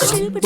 Good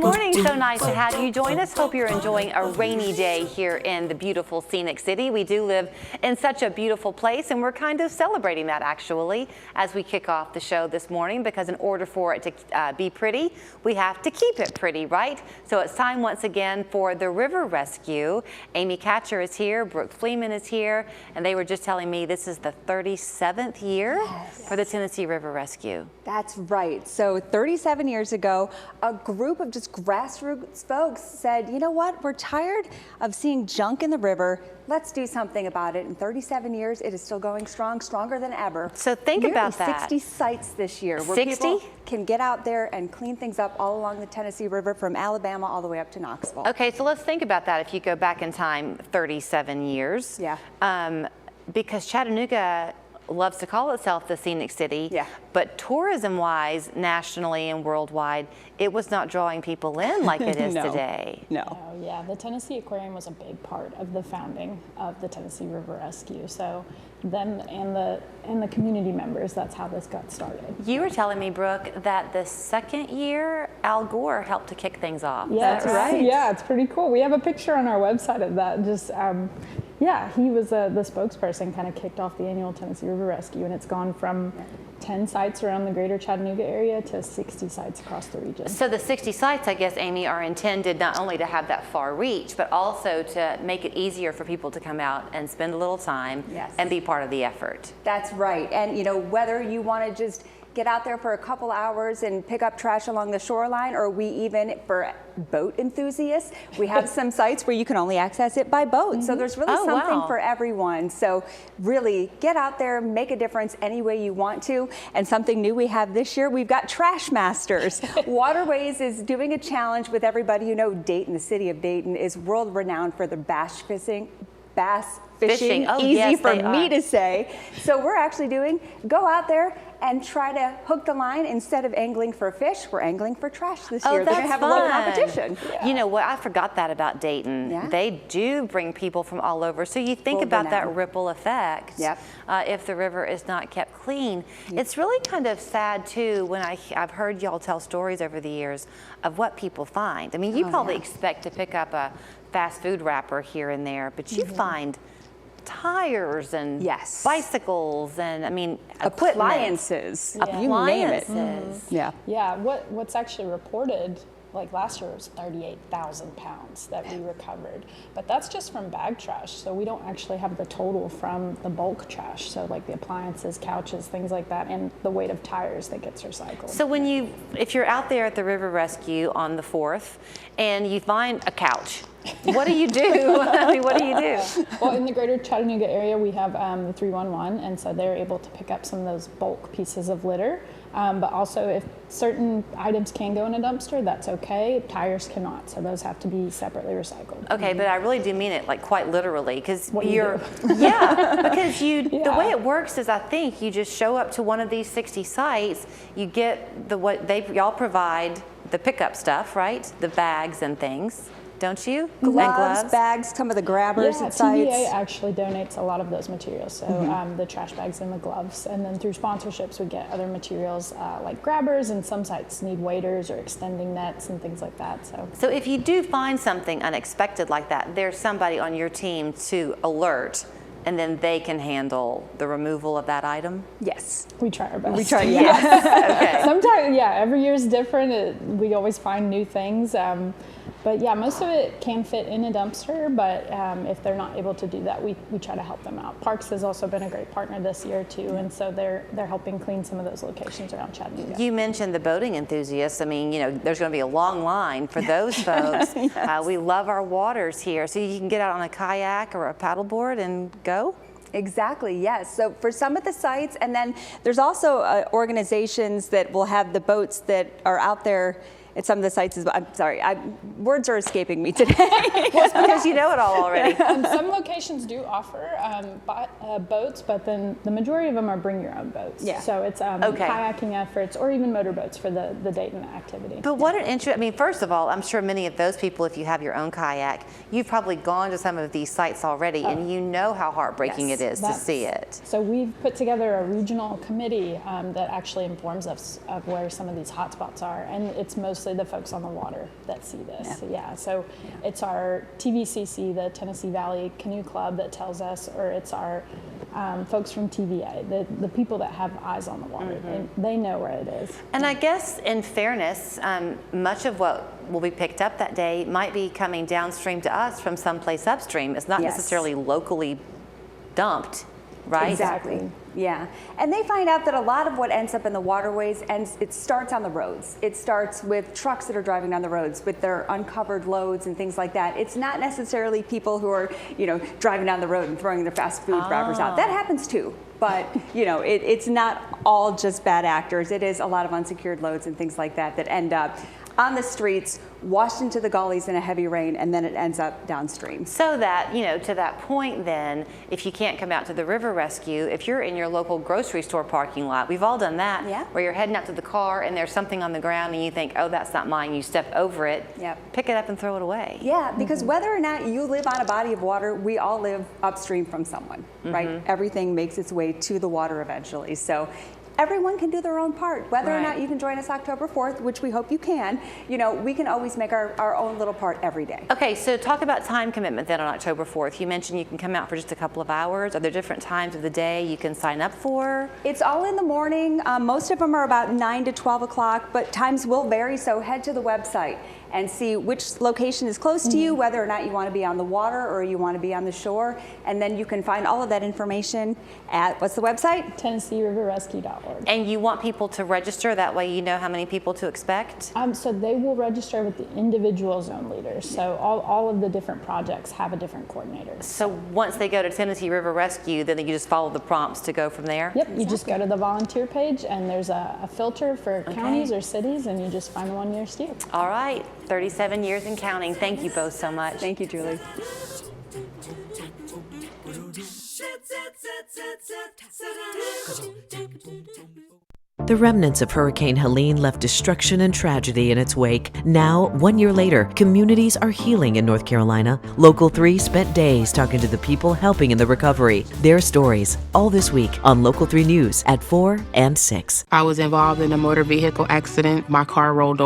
morning. So nice to have you join us. Hope you're enjoying a rainy day here in the beautiful scenic city. We do live in such a beautiful place, and we're kind of celebrating that actually as we kick off the show this morning, because in order for it to be pretty, we have to keep it pretty, right? So it's time once again for the River Rescue. Amy Catcher is here, Brooke Fleeman is here, and they were just telling me this is the 37th year for the Tennessee River Rescue. That's right. So 37 years ago, a group of just grassroots folks said, you know what, we're tired of seeing junk in the river. Let's do something about it. In 37 years, it is still going strong, stronger than ever. So think about that. 60 sites this year where 60? people can get out there and clean things up all along the Tennessee River from Alabama all the way up to Knoxville. Okay, so let's think about that if you go back in time 37 years. Yeah. Because Chattanooga loves to call itself the scenic city, but tourism-wise, nationally and worldwide, it was not drawing people in like it is today. No. Oh, yeah, the Tennessee Aquarium was a big part of the founding of the Tennessee River Rescue. So them and the community members, that's how this got started. You were telling me, Brooke, that the second year Al Gore helped to kick things off. Yeah, Is that right? Yeah, it's pretty cool. We have a picture on our website of that. Just yeah, he was the spokesperson, kind of kicked off the annual Tennessee River Rescue, and it's gone from 10 sites around the greater Chattanooga area to 60 sites across the region. So the 60 sites, I guess, Amy, are intended not only to have that far reach, but also to make it easier for people to come out and spend a little time and be part of the effort. That's right. And, you know, whether you want to just get out there for a couple hours and pick up trash along the shoreline, or we even, for boat enthusiasts, we have some sites where you can only access it by boat. So there's really something for everyone. So really get out there, make a difference any way you want to. And something new we have this year, we've got Trash Masters. Waterways is doing a challenge with everybody. You know, Dayton, the city of Dayton, is world renowned for the bass fishing. Oh, easy yes, for me to say. So we're actually doing, go out there and try to hook the line. Instead of angling for fish, we're angling for trash this year. They're going to have a little competition. You know what, I forgot that about Dayton. They do bring people from all over. So you think about that ripple effect if the river is not kept clean. It's really kind of sad too when I've heard y'all tell stories over the years of what people find. I mean, you probably expect to pick up a fast food wrapper here and there, but you find tires and bicycles and, I mean, appliances. You name it. Yeah, what's actually reported, like last year, was 38,000 pounds that we recovered. But that's just from bag trash, so we don't actually have the total from the bulk trash. So like the appliances, couches, things like that, and the weight of tires that gets recycled. So if you're out there at the River Rescue on the 4th and you find a couch, what do you do? I mean, what do you do? Well, in the greater Chattanooga area, we have the 311, and so they're able to pick up some of those bulk pieces of litter. But also, if certain items can go in a dumpster, that's okay. Tires cannot, so those have to be separately recycled. Okay, but I really do mean it, like, quite literally, because because the way it works is, I think you just show up to one of these 60 sites, you get y'all provide the pickup stuff, right? The bags and things. Don't you? Gloves, bags, some of the grabbers at sites. TVA actually donates a lot of those materials, so the trash bags and the gloves. And then through sponsorships, we get other materials like grabbers, and some sites need waders or extending nets and things like that. So if you do find something unexpected like that, there's somebody on your team to alert, and then they can handle the removal of that item? Yes. We try our best. We try, Okay. Sometimes, every year is different. We always find new things. But yeah, most of it can fit in a dumpster, but if they're not able to do that, we try to help them out. Parks has also been a great partner this year too, and so they're helping clean some of those locations around Chattanooga. You mentioned the boating enthusiasts. I mean, you know, there's going to be a long line for those folks. We love our waters here, so you can get out on a kayak or a paddleboard and go. Exactly, yes. So for some of the sites, and then there's also organizations that will have the boats that are out there at some of the sites as well. I'm sorry, words are escaping me today. Well, it's because you know it all already. Some locations do offer boats, but then the majority of them are bring your own boats. Yeah. So it's kayaking efforts or even motorboats for the Dayton activity. But what an interesting, I mean, first of all, I'm sure many of those people, if you have your own kayak, you've probably gone to some of these sites already and you know how heartbreaking Yes, it is to see it. So we've put together a regional committee that actually informs us of where some of these hotspots are, and it's mostly the folks on the water that see this. So it's our TVCC, the Tennessee Valley Canoe Club, that tells us, or it's our folks from TVA, the people that have eyes on the water. They know where it is. And I guess in fairness, much of what will be picked up that day might be coming downstream to us from someplace upstream. It's not necessarily locally dumped, right? Exactly. Yeah. And they find out that a lot of what ends up in the waterways it starts on the roads. It starts with trucks that are driving down the roads with their uncovered loads and things like that. It's not necessarily people who are, driving down the road and throwing their fast food wrappers out. That happens too. But, it's not all just bad actors. It is a lot of unsecured loads and things like that end up on the streets, washed into the gullies in a heavy rain, and then it ends up downstream. So that, to that point then, if you can't come out to the river rescue, if you're in your local grocery store parking lot, we've all done that, where you're heading out to the car and there's something on the ground and you think, oh, that's not mine, you step over it, pick it up and throw it away. Yeah, because whether or not you live on a body of water, we all live upstream from someone, right? Everything makes its way to the water eventually. So everyone can do their own part. Whether or not you can join us October 4th, which we hope you can, we can always make our own little part every day. Okay, so talk about time commitment then on October 4th. You mentioned you can come out for just a couple of hours. Are there different times of the day you can sign up for? It's all in the morning. Most of them are about 9 to 12 o'clock, but times will vary, so head to the website and see which location is close to you, whether or not you want to be on the water or you want to be on the shore, and then you can find all of that information at, what's the website? TennesseeRiverRescue.org. And you want people to register, that way you know how many people to expect? So they will register with the individual zone leaders. So all of the different projects have a different coordinator. So once they go to Tennessee River Rescue, then you just follow the prompts to go from there? Yep, you just go to the volunteer page and there's a filter for counties or cities, and you just find the one nearest you. All right, 37 years and counting. Thank you both so much. Thank you, Julie. The remnants of Hurricane Helene left destruction and tragedy in its wake. Now, 1 year later, communities are healing in North Carolina. Local 3 spent days talking to the people helping in the recovery. Their stories, all this week on Local 3 News at 4 and 6. I was involved in a motor vehicle accident. My car rolled over.